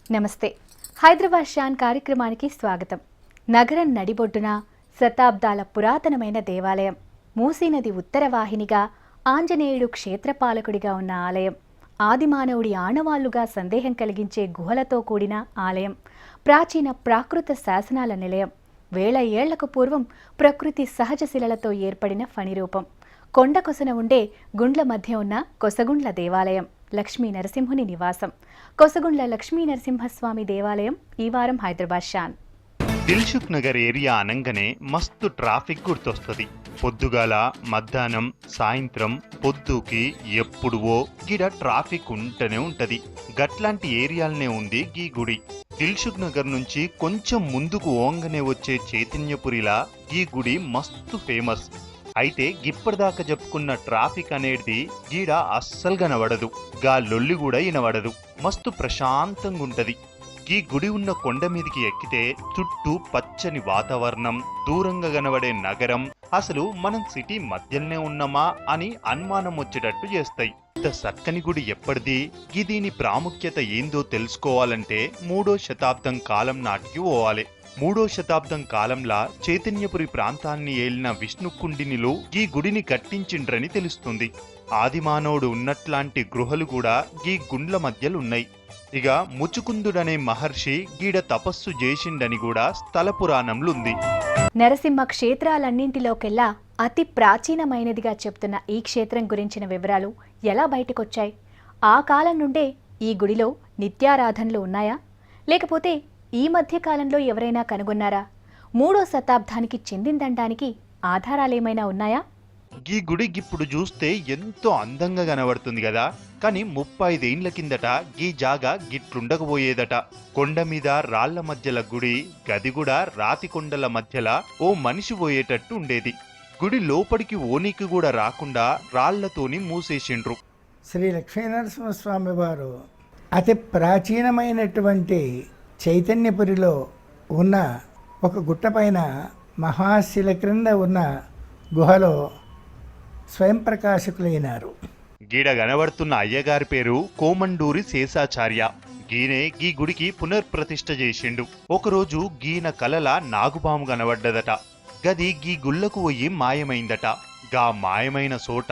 నమస్తే. హైదరాబాద్ షాన్ కార్యక్రమానికి స్వాగతం. నగరం నడిబొడ్డున శతాబ్దాల పురాతనమైన దేవాలయం, మూసీ నది ఉత్తర వాహినిగా ఆంజనేయుడు క్షేత్రపాలకుడిగా ఉన్న ఆలయం, ఆదిమానవుడి ఆనవాళ్లుగా సందేహం కలిగించే గుహలతో కూడిన ఆలయం, ప్రాచీన ప్రాకృత శాసనాల నిలయం, వేల ఏళ్లకు పూర్వం ప్రకృతి సహజ శిలలతో ఏర్పడిన ఫణిరూపం, కొండ కొసన ఉండే గుండ్ల మధ్య ఉన్న కొసగుండ్ల దేవాలయం, లక్ష్మీ నరసింహుని నివాసం. కొసగుండ్ల లక్ష్మీ నరసింహస్వామి దేవాలయం ఈ వారం హైదరాబాద్ షాన్. దిల్సుఖ్ నగర్ ఏరియా అనంగానే మస్తు ట్రాఫిక్ గుర్తొస్తుంది. పొద్దుగాల, మధ్యాహ్నం, సాయంత్రం, పొద్దుకి ఎప్పుడువో గిడ ట్రాఫిక్ ఉంటనే ఉంటది. గట్లాంటి ఏరియాలనే ఉంది గీ గుడి. దిల్సుఖ్ నగర్ నుంచి కొంచెం ముందుకు ఓంగనే వచ్చే చైతన్యపురిలా ఈ గుడి మస్తు ఫేమస్. అయితే గిప్పటిదాకా చెప్పుకున్న ట్రాఫిక్ అనేది గీడ అస్సలు కనబడదు. గా లొల్లి కూడా వినబడదు. మస్తు ప్రశాంతంగా ఉంటది. ఈ గుడి ఉన్న కొండ మీదికి ఎక్కితే చుట్టూ పచ్చని వాతావరణం, దూరంగా కనబడే నగరం, అసలు మనం సిటీ మధ్యలోనే ఉన్నామా అని అనుమానం వచ్చేటట్టు చేస్తాయి. ఇంత చక్కని గుడి ఎప్పటిది? దీని ప్రాముఖ్యత ఏందో తెలుసుకోవాలంటే 3వ శతాబ్దం కాలం నాటికి పోవాలి. 3వ శతాబ్దం కాలంలో చైతన్యపురి ప్రాంతాన్ని ఏలిన విష్ణుకుండినిలో ఈ గుడిని కట్టించిండ్రని తెలుస్తుంది. ఆదిమానవుడు ఉన్నట్లాంటి గృహలు కూడా ఈ గుండ్ల మధ్యలున్నాయి. ఇక ముచుకుందుడనే మహర్షి గీడ తపస్సు చేసిండని కూడా స్థల పురాణంలుంది. నరసింహ క్షేత్రాలన్నింటిలోకెల్లా అతి ప్రాచీనమైనదిగా చెప్తున్న ఈ క్షేత్రం గురించిన వివరాలు ఎలా బయటకొచ్చాయి? ఆ కాలం నుండే ఈ గుడిలో నిత్యారాధనలు ఉన్నాయా, లేకపోతే ఈ మధ్య కాలంలో ఎవరైనా కనుగొన్నారా? 3వ శతాబ్దానికి చెందిందనడానికి ఆధారాలేమైనా ఉన్నాయా? ఈ గుడి ఇప్పుడు చూస్తే ఎంతో అందంగా కనబడుతుంది కదా, కానీ 35 ఏండ్ల కిందట ఈ జాగా గిట్లుండకపోయేదట. కొండ మీద రాళ్ల మధ్యల గుడి, గది కూడా రాతి కొండల మధ్యల ఓ మనిషి పోయేటట్టు ఉండేది. గుడి లోపలికి ఓనికి కూడా రాకుండా రాళ్లతోని మూసేసిండ్రు. శ్రీ లక్ష్మీనరసింహస్వామి వారు అతి ప్రాచీనమైనటువంటి చైతన్యపురిలో ఉన్న ఒక గుట్టపైన మహాశిల క్రింద ఉన్న గుహలో స్వయం ప్రకాశకులైనారు. గీడ కనబడుతున్న అయ్యగారి పేరు కోమండూరి శేషాచార్య. గీనే గీ గుడికి పునర్ప్రతిష్ఠ చేసిండు. ఒకరోజు గీన కలల నాగుపాము కనబడ్డదట. గది గీ గుళ్ళకు పోయి మాయమైందట. గా మాయమైన చోట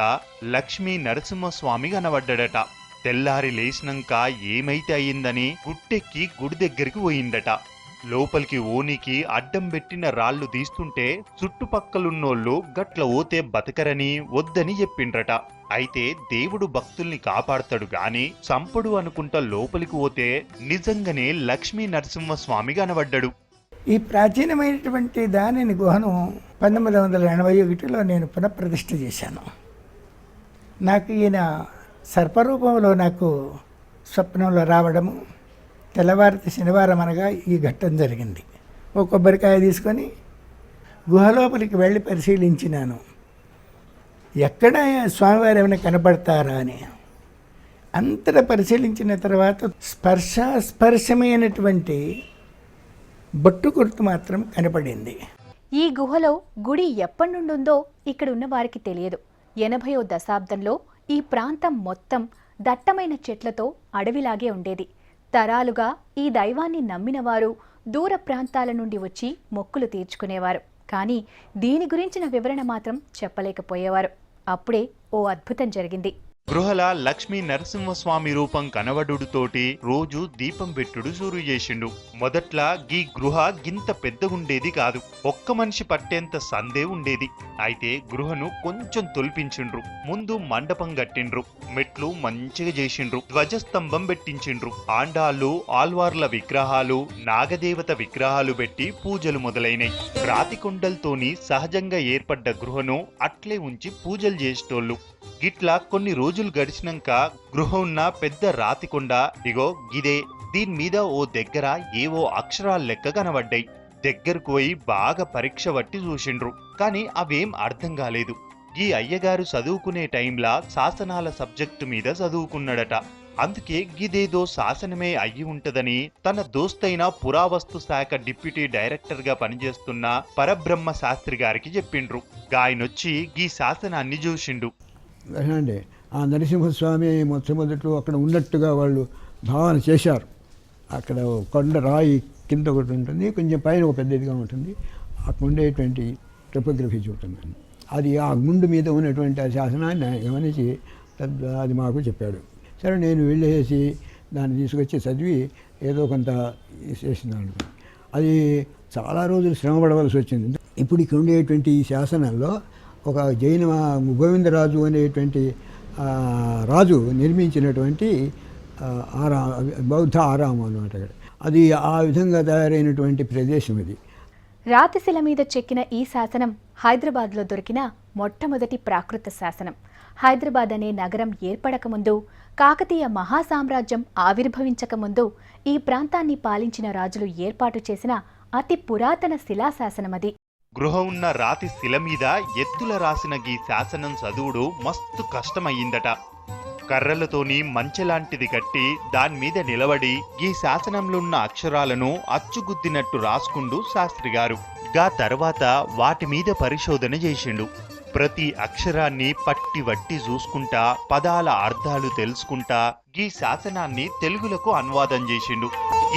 లక్ష్మీ నరసింహస్వామి కనబడ్డడట. తెల్లారి లేచినాక ఏమైతే అయ్యిందని గుట్టెక్కి గుడి దగ్గరికి పోయిందట. లోపలికి ఓనికి అడ్డం పెట్టిన రాళ్లు తీస్తుంటే చుట్టుపక్కలున్నోళ్ళు గట్ల ఓతే బతకరని వద్దని చెప్పిండ్రట. అయితే దేవుడు భక్తుల్ని కాపాడతాడు గాని సంపడు అనుకుంటా లోపలికి పోతే నిజంగానే లక్ష్మీ నరసింహస్వామి కనబడ్డాడు. ఈ ప్రాచీనమైనటువంటి దానిని గుహను 1981లో నేను పునఃప్రతిష్ఠ చేశాను. నాకు ఈయన సర్పరూపంలో నాకు స్వప్నంలో రావడము, తెల్లవారితే శనివారం అనగా ఈ ఘట్టం జరిగింది. ఒక కొబ్బరికాయ తీసుకొని గుహలోపలికి వెళ్ళి పరిశీలించినాను. ఎక్కడ స్వామివారు ఏమైనా కనపడతారా అని. అంతటా పరిశీలించిన తర్వాత స్పర్శమైనటువంటి బొట్టు గుర్తు మాత్రం కనపడింది. ఈ గుహలో గుడి ఎప్పటి నుండి ఉందో ఇక్కడ ఉన్న వారికి తెలియదు. 80వ దశాబ్దంలో ఈ ప్రాంతం మొత్తం దట్టమైన చెట్లతో అడవిలాగే ఉండేది. తరాలుగా ఈ దైవాన్ని నమ్మినవారు దూర ప్రాంతాల నుండి వచ్చి మొక్కులు తీర్చుకునేవారు. కానీ దీని గురించిన వివరణ మాత్రం చెప్పలేకపోయేవారు. అప్పుడే ఓ అద్భుతం జరిగింది. గృహల లక్ష్మీ నరసింహస్వామి రూపం కనబడుతోటి రోజు దీపం పెట్టుడు షురు చేసిండు. మొదట్లా గీ గృహ గింత పెద్దగుండేది కాదు. ఒక్క మనిషి పట్టేంత సందే ఉండేది. అయితే గృహను కొంచెం తొలిపించిండ్రు. ముందు మండపం కట్టిండ్రు. మెట్లు మంచిగా చేసిండ్రు. ధ్వజస్తంభం పెట్టించిండ్రు. ఆండాళ్ళు, ఆల్వార్ల విగ్రహాలు, నాగదేవత విగ్రహాలు పెట్టి పూజలు మొదలైనయి. రాతి కొండలతోని సహజంగా ఏర్పడ్డ గృహను అట్లే ఉంచి పూజలు చేసేటోళ్ళు. గిట్లా కొన్ని రోజులు గడిచినాక గృహ ఉన్న పెద్ద రాతికొండ ఇగో గిదే. దీని మీద ఓ దగ్గర ఏవో అక్షరాల లెక్క కనబడ్డాయి. దగ్గరకు పోయి బాగా పరీక్ష పట్టి చూసిండ్రు. కానీ అవేం అర్థం కాలేదు. ఈ అయ్యగారు చదువుకునే టైంలా శాసనాల సబ్జెక్టు మీద చదువుకున్నాడట. అందుకే గిదేదో శాసనమే అయ్యి ఉంటదని తన దోస్తైన పురావస్తు శాఖ డిప్యూటీ డైరెక్టర్ గా పనిచేస్తున్న పరబ్రహ్మ శాస్త్రి గారికి చెప్పిండ్రు. గాయనొచ్చి గీ శాసనాన్ని చూసిండు. ఆ నరసింహస్వామి మొట్టమొదట్లో అక్కడ ఉన్నట్టుగా వాళ్ళు భావన చేశారు. అక్కడ కొండ రాయి కింద ఒకటి ఉంటుంది, కొంచెం పైన ఒక పెద్దదిగా ఉంటుంది. అక్కడ ఉండేటువంటి టోపోగ్రఫీ చూపుతున్నాను. అది ఆ గుండు మీద ఉన్నటువంటి ఆ శాసనాన్ని ఆయన గమనించి అది మాకు చెప్పాడు. సరే నేను వెళ్ళేసి దాన్ని తీసుకొచ్చి చదివి ఏదో కొంత చేసినాను. అది చాలా రోజులు శ్రమపడవలసి వచ్చింది. ఇప్పుడు ఇక్కడ ఉండేటువంటి ఈ శాసనంలో ఒక జైన గోవిందరాజు అనేటువంటి రాజు నిర్మించినటువంటి బౌద్ధ ఆరామం అన్నమాట. అది ఆ విధంగా తయారైనటువంటి ప్రదేశం ఇది. రాతిశిల మీద చెక్కిన ఈ శాసనం హైదరాబాద్లో దొరికిన మొట్టమొదటి ప్రాకృత శాసనం. హైదరాబాద్ అనే నగరం ఏర్పడకముందు, కాకతీయ మహాసామ్రాజ్యం ఆవిర్భవించకముందు ఈ ప్రాంతాన్ని పాలించిన రాజులు ఏర్పాటు చేసిన అతి పురాతన శిలాశాసనమది. గృహ ఉన్న రాతి శిల మీద ఎత్తుల రాసిన గీ శాసనం చదువుడు మస్తు కష్టమయ్యిందట. కర్రలతోని మంచెలాంటిది కట్టి దానిమీద నిలబడి ఈ శాసనంలోన్న అక్షరాలను అచ్చుగుద్దినట్టు రాసుకుండు శాస్త్రిగారు. గా తర్వాత వాటి మీద పరిశోధన చేసిండు. ప్రతి అక్షరాన్ని పట్టి వట్టి చూసుకుంటా, పదాల అర్థాలు తెలుసుకుంటా ఈ శాసనాన్ని తెలుగులకు అనువాదం చేసిండు.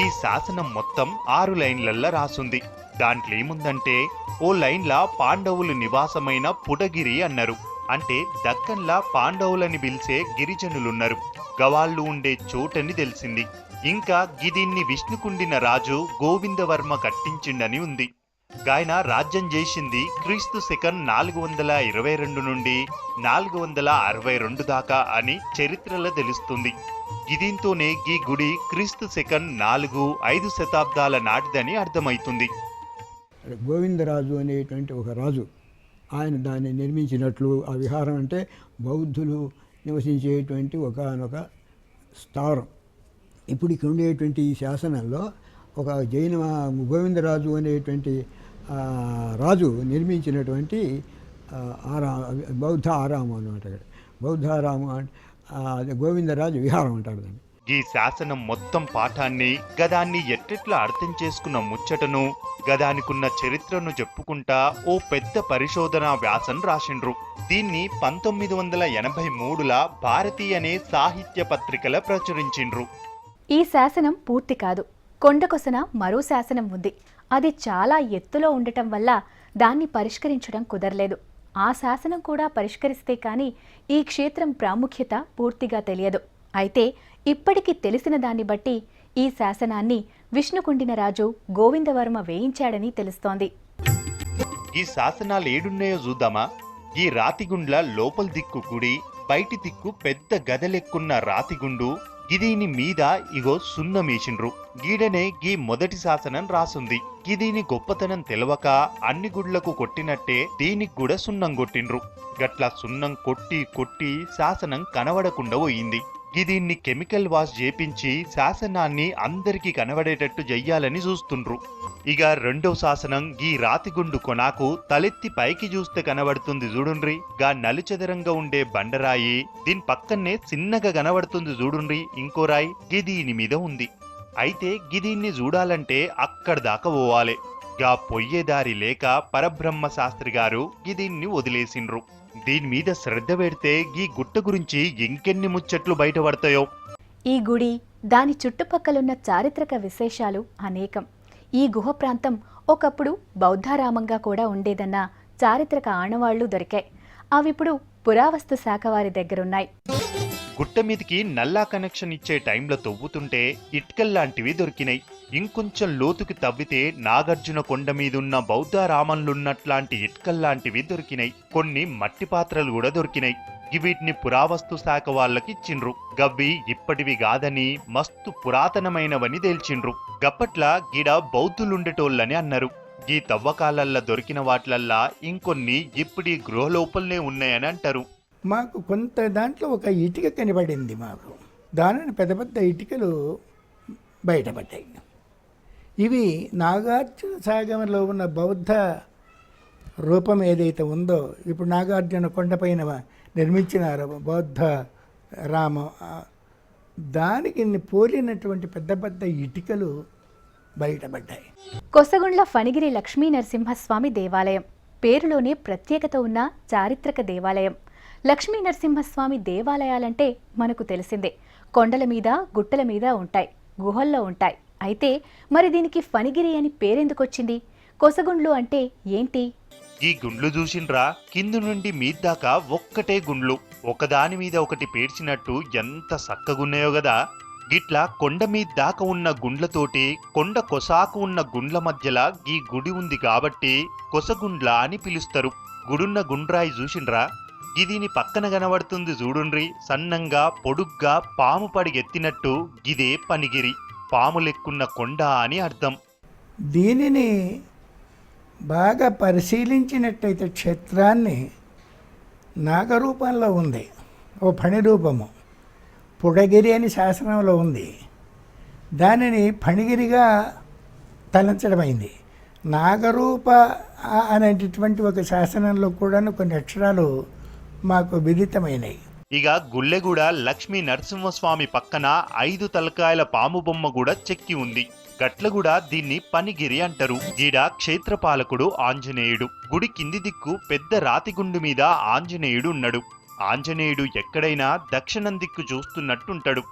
ఈ శాసనం మొత్తం 6 లైన్లల్లా రాసుంది. దాంట్లో ఏముందంటే, ఓ లైన్లా పాండవులు నివాసమైన పుటగిరి అన్నారు. అంటే దక్కన్లా పాండవులని పిలిచే గిరిజనులున్నారు. గవాళ్ళు ఉండే చోటని తెలిసింది. ఇంకా గిదీన్ని విష్ణుకుండిన రాజు గోవిందవర్మ కట్టించిండని ఉంది. గాయన రాజ్యం చేసింది క్రీస్తు శకం 422 నుండి 462 దాకా అని చరిత్రలో తెలుస్తుంది. గిదీంతోనే గీ గుడి క్రీస్తు శకం 4-5 శతాబ్దాల నాటిదని అర్థమవుతుంది. గోవిందరాజు అనేటువంటి ఒక రాజు ఆయన దాన్ని నిర్మించినట్లు. ఆ విహారం అంటే బౌద్ధులు నివసించేటువంటి ఒకానొక స్థావరం. ఇప్పుడు ఇక్కడ ఉండేటువంటి ఈ శాసనంలో ఒక జైన గోవిందరాజు అనేటువంటి రాజు నిర్మించినటువంటి బౌద్ధ ఆరామం అన్నమాట. బౌద్ధ ఆరామం గోవిందరాజు విహారం అంటారు దాన్ని. ఈ శాసనం మొత్తం పాఠాన్ని, గదాన్ని ఎట్టెట్లా అర్థం చేసుకున్న ముచ్చటను, గదానికున్న చరిత్రను చెప్పుకుంటా ఓ పెద్ద పరిశోధనా వ్యాసం రాసిండ్రు. దీన్ని 1983ల భారతి అనే సాహిత్య పత్రికల ప్రచురించిండ్రు. ఈ శాసనం పూర్తి కాదు. కొండకొసన మరో శాసనం ఉంది. అది చాలా ఎత్తులో ఉండటం వల్ల దాన్ని పరిష్కరించడం కుదరలేదు. ఆ శాసనం కూడా పరిష్కరిస్తే కానీ ఈ క్షేత్రం ప్రాముఖ్యత పూర్తిగా తెలియదు. అయితే ఇప్పటికి తెలిసిన దాన్ని బట్టి ఈ శాసనాన్ని విష్ణుకుండిన రాజు గోవిందవర్మ వేయించాడని తెలుస్తోంది. ఈ శాసనాలు ఏడున్నాయో చూద్దామా? ఈ రాతిగుండ్ల లోపల దిక్కు గుడి, బయటి దిక్కు పెద్ద గదలెక్కున్న రాతిగుండు. గిదీని మీద ఇగో సున్నమేసిండ్రు. గీడనే గీ మొదటి శాసనం రాసుంది. గిదీని గొప్పతనం తెలవక అన్ని గుడ్లకు కొట్టినట్టే దీనికి కూడా సున్నం కొట్టిండ్రు. గట్లా సున్నం కొట్టి కొట్టి శాసనం కనబడకుండా పోయింది. గిదీన్ని కెమికల్ వాష్ చేపించి శాసనాన్ని అందరికీ కనబడేటట్టు చెయ్యాలని చూస్తుండ్రు. ఇక రెండో శాసనం గీ రాతిగుండు కొనాకు తలెత్తి పైకి చూస్తే కనబడుతుంది చూడుండ్రి. గా నలుచెదరంగా ఉండే బండరాయి, దీని పక్కనే చిన్నగా కనబడుతుంది చూడుండ్రి ఇంకో రాయి, గిదీని మీద ఉంది. అయితే గిదీన్ని చూడాలంటే అక్కడి దాకా పోవాలి. గా పొయ్యేదారి లేక పరబ్రహ్మ శాస్త్రి గారు గిదీన్ని వదిలేసిండ్రు. దీని మీద శ్రద్ధ పెడితే ఈ గుట్ట గురించి ఇంకెన్ని ముచ్చట్లు బయటపడతాయో. ఈ గుడి, దాని చుట్టుపక్కలున్న చారిత్రక విశేషాలు అనేకం. ఈ గుహ ప్రాంతం ఒకప్పుడు బౌద్ధారామంగా కూడా ఉండేదన్న చారిత్రక ఆనవాళ్లు దొరికాయి. అవిప్పుడు పురావస్తు శాఖ వారి దగ్గరున్నాయి. గుట్ట మీదికి నల్లా కనెక్షన్ ఇచ్చే టైంలో తవ్వుతుంటే ఇటుకల్లాంటివి దొరికినాయి. ఇంకొంచెం లోతుకి తవ్వితే నాగార్జున కొండ మీదున్న బౌద్ధారామంలున్నట్లాంటి ఇటుకల్లాంటివి దొరికినాయి. కొన్ని మట్టి పాత్రలు కూడా దొరికినాయి. వీటిని పురావస్తు శాఖ వాళ్ళకి ఇచ్చిండ్రు. గవ్వి ఇప్పటివి కాదని మస్తు పురాతనమైనవని తేల్చిండ్రు. గప్పట్ల గిడ బౌద్ధులుండేటోళ్ళని అన్నారు. ఈ తవ్వకాలల్లా దొరికిన వాట్లల్లా ఇంకొన్ని ఇప్పుడీ గృహ లోపలనే ఉన్నాయని అంటారు. మాకు కొంత దాంట్లో ఒక ఇటుక కనబడింది. మాకు దానిని పెద్ద పెద్ద ఇటుకలు బయటపడ్డాయి. ఇవి నాగార్జున సాగరంలో ఉన్న బౌద్ధ రూపం ఏదైతే ఉందో, ఇప్పుడు నాగార్జున కొండపైన నిర్మించిన బౌద్ధ రామం, దానికి పోలినటువంటి పెద్ద పెద్ద ఇటుకలు బయటపడ్డాయి. కొసగుండ్ల ఫణిగిరి లక్ష్మీ నరసింహస్వామి దేవాలయం పేరులోనే ప్రత్యేకత ఉన్న చారిత్రక దేవాలయం. లక్ష్మీ నరసింహస్వామి దేవాలయాలంటే మనకు తెలిసిందే, కొండల మీద గుట్టల మీద ఉంటాయి. గుహల్లో ఉంటాయి. అయితే మరి దీనికి ఫణిగిరి అని పేరెందుకొచ్చింది? కొసగుండ్లు అంటే ఏంటి? ఈ గుండ్లు చూసిండ్రా? కింది నుండి మీద్దాకా ఒక్కటే గుండ్లు, ఒకదాని మీద ఒకటి పేర్చినట్టు ఎంత సక్కగున్నాయో గదా. గిట్లా కొండ మీద్దాకా ఉన్న గుండ్లతోటి కొండ కొసాకు ఉన్న గుండ్ల మధ్యలా ఈ గుడి ఉంది కాబట్టి కొసగుండ్ల అని పిలుస్తారు. గుడున్న గుండ్రాయి చూసిండ్రా? గిదీని పక్కన కనబడుతుంది చూడుండ్రి, సన్నంగా పొడుగ్గా పాము పడిగెత్తినట్టు. గిదే పనిగిరి, పాములెక్కున్న కొండ అని అర్థం. దీనిని బాగా పరిశీలించినట్టయితే క్షేత్రాన్ని నాగరూపంలో ఉంది, ఓ ఫణి రూపము. పుడగిరి అని శాసనంలో ఉంది, దానిని ఫణిగిరిగా తలంచడమైంది. నాగరూప అనేటటువంటి ఒక శాసనంలో కూడా కొన్ని అక్షరాలు మాకు విదితమైనవి. ఇక గుళ్ళెగూడ లక్ష్మీ నరసింహస్వామి పక్కన 5 తలకాయల పాము బొమ్మ కూడా చెక్కి ఉంది. గట్లగూడ దీన్ని పనిగిరి అంటారు. ఈడ క్షేత్రపాలకుడు ఆంజనేయుడు. గుడి కింది దిక్కు పెద్ద రాతిగుండు మీద ఆంజనేయుడు ఉన్నాడు. ఆంజనేయుడు ఎక్కడైనా దక్షిణం దిక్కు చూస్తున్నట్టుంటాడు,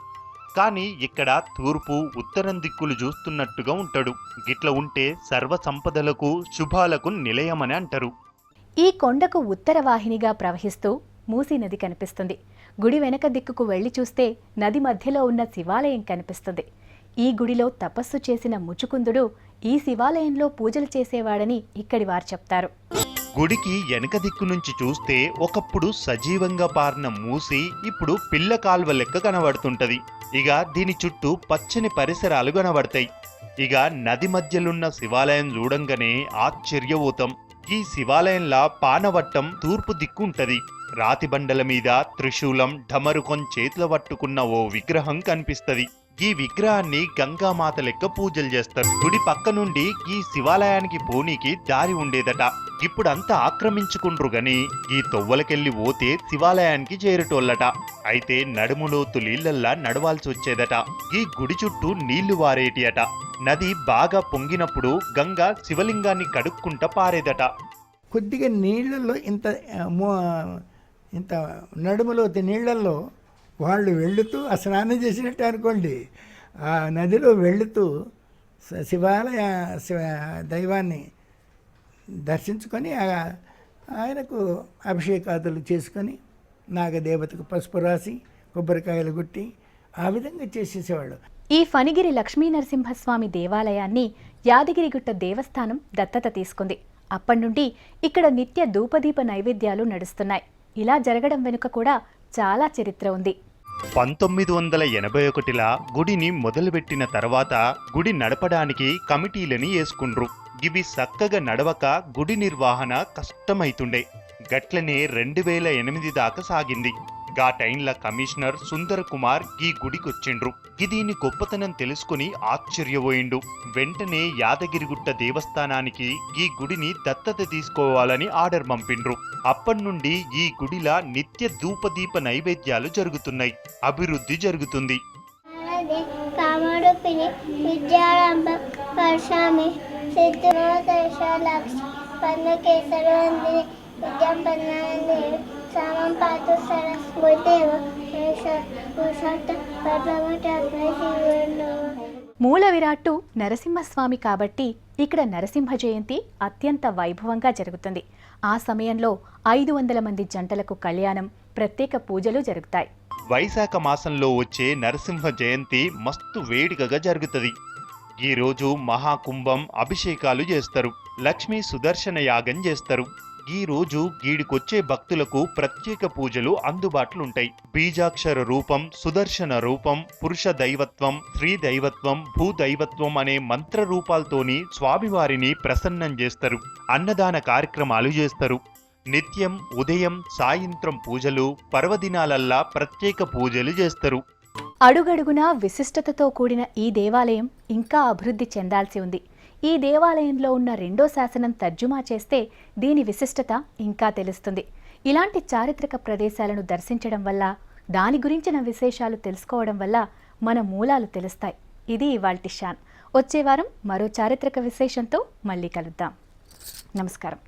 కానీ ఇక్కడ తూర్పు ఉత్తరం దిక్కులు చూస్తున్నట్టుగా ఉంటాడు. గిట్ల ఉంటే సర్వ సంపదలకు శుభాలకు నిలయమని అంటారు. ఈ కొండకు ఉత్తర వాహినిగా ప్రవహిస్తూ మూసీ నది కనిపిస్తుంది. గుడి వెనక దిక్కుకు వెళ్లి చూస్తే నది మధ్యలో ఉన్న శివాలయం కనిపిస్తుంది. ఈ గుడిలో తపస్సు చేసిన ముచుకుందుడు ఈ శివాలయంలో పూజలు చేసేవాడని ఇక్కడి వారు చెప్తారు. గుడికి వెనక దిక్కు నుంచి చూస్తే ఒకప్పుడు సజీవంగా పారిన మూసి ఇప్పుడు పిల్ల కాల్వ లెక్క కనబడుతుంటది. ఇక దీని చుట్టూ పచ్చని పరిసరాలు కనబడతాయి. ఇక నది మధ్యలున్న శివాలయం చూడంగానే ఆశ్చర్యపోతాం. ఈ శివాలయంలా పానవట్టం తూర్పు దిక్కుంటది. రాతి బండల మీద త్రిశూలం ఢమరుకొం చేతుల పట్టుకున్న ఓ విగ్రహం కనిపిస్తది. ఈ విగ్రహాన్ని గంగామాత లెక్క పూజలు చేస్తారు. గుడి పక్క నుండి ఈ శివాలయానికి పోనీకి దారి ఉండేదట. ఇప్పుడంతా ఆక్రమించుకుండ్రు గని ఈ తొవ్వలకెళ్లి పోతే శివాలయానికి చేరుటోళ్ళట. అయితే నడుములోతు నీళ్లల్లా నడవాల్సి వచ్చేదట. ఈ గుడి చుట్టూ నీళ్లు వారేటియట. నది బాగా పొంగినప్పుడు గంగ శివలింగాన్ని కడుక్కుంటా పారేదట. కొద్దిగా నీళ్ళల్లో ఇంత నడుములోతి నీళ్ళల్లో వాళ్ళు వెళుతూ స్నానం చేసినట్టు అనుకోండి. ఆ నదిలో వెళుతూ దైవాన్ని దర్శించుకొని ఆయనకు అభిషేకాదులు చేసుకొని నాగదేవతకు పసుపు రాసి కొబ్బరికాయలు కొట్టి ఆ విధంగా చేసేసేవాళ్ళు. ఈ ఫణిగిరి లక్ష్మీనరసింహస్వామి దేవాలయాన్ని యాదగిరిగుట్ట దేవస్థానం దత్తత తీసుకుంది. అప్పటి నుండి ఇక్కడ నిత్య ధూపదీప నైవేద్యాలు నడుస్తున్నాయి. ఇలా జరగడం వెనుక కూడా చాలా చరిత్ర ఉంది. 1981లా గుడిని మొదలుపెట్టిన తర్వాత గుడి నడపడానికి కమిటీలని వేసుకుండ్రు. ఇవి చక్కగా నడవక గుడి నిర్వహణ కష్టమైతుండే. గట్లనే 2008 దాకా సాగింది. గా టైంల కమిషనర్ సుందర్ కుమార్ ఈ గుడికొచ్చిండ్రు. దీని గొప్పతనం తెలుసుకుని ఆశ్చర్యపోయిండు. వెంటనే యాదగిరిగుట్ట దేవస్థానానికి ఈ గుడిని దత్తత తీసుకోవాలని ఆర్డర్ పంపిండ్రు. అప్పటి నుండి ఈ గుడిలా నిత్య ధూపదీప నైవేద్యాలు జరుగుతున్నాయి. అభివృద్ధి జరుగుతుంది. మూల విరాట్టు నరసింహస్వామి కాబట్టి ఇక్కడ నరసింహ జయంతి అత్యంత వైభవంగా జరుగుతుంది. ఆ సమయంలో 500 మంది జంటలకు కళ్యాణం, ప్రత్యేక పూజలు జరుగుతాయి. వైశాఖ మాసంలో వచ్చే నరసింహ జయంతి మస్తు వేడికగా జరుగుతుంది. ఈ రోజు మహాకుంభం అభిషేకాలు చేస్తారు. లక్ష్మీ సుదర్శన యాగం చేస్తారు. ఈ రోజు గీడికొచ్చే భక్తులకు ప్రత్యేక పూజలు అందుబాటులుంటాయి. బీజాక్షర రూపం, సుదర్శన రూపం, పురుష దైవత్వం, స్త్రీ దైవత్వం, భూదైవత్వం అనే మంత్ర రూపాలతోని స్వామివారిని ప్రసన్నం చేస్తారు. అన్నదాన కార్యక్రమాలు చేస్తారు. నిత్యం ఉదయం సాయంత్రం పూజలు, పర్వదినాలల్లా ప్రత్యేక పూజలు చేస్తారు. అడుగడుగునా విశిష్టతతో కూడిన ఈ దేవాలయం ఇంకా అభివృద్ధి చెందాల్సి ఉంది. ఈ దేవాలయంలో ఉన్న 2వ శాసనం తర్జుమా చేస్తే దీని విశిష్టత ఇంకా తెలుస్తుంది. ఇలాంటి చారిత్రక ప్రదేశాలను దర్శించడం వల్ల, దాని గురించిన విశేషాలు తెలుసుకోవడం వల్ల మన మూలాలు తెలుస్తాయి. ఇది ఇవాల్టి షాన్. వచ్చే వారం మరో చారిత్రక విశేషంతో మళ్ళీ కలుద్దాం. నమస్కారం.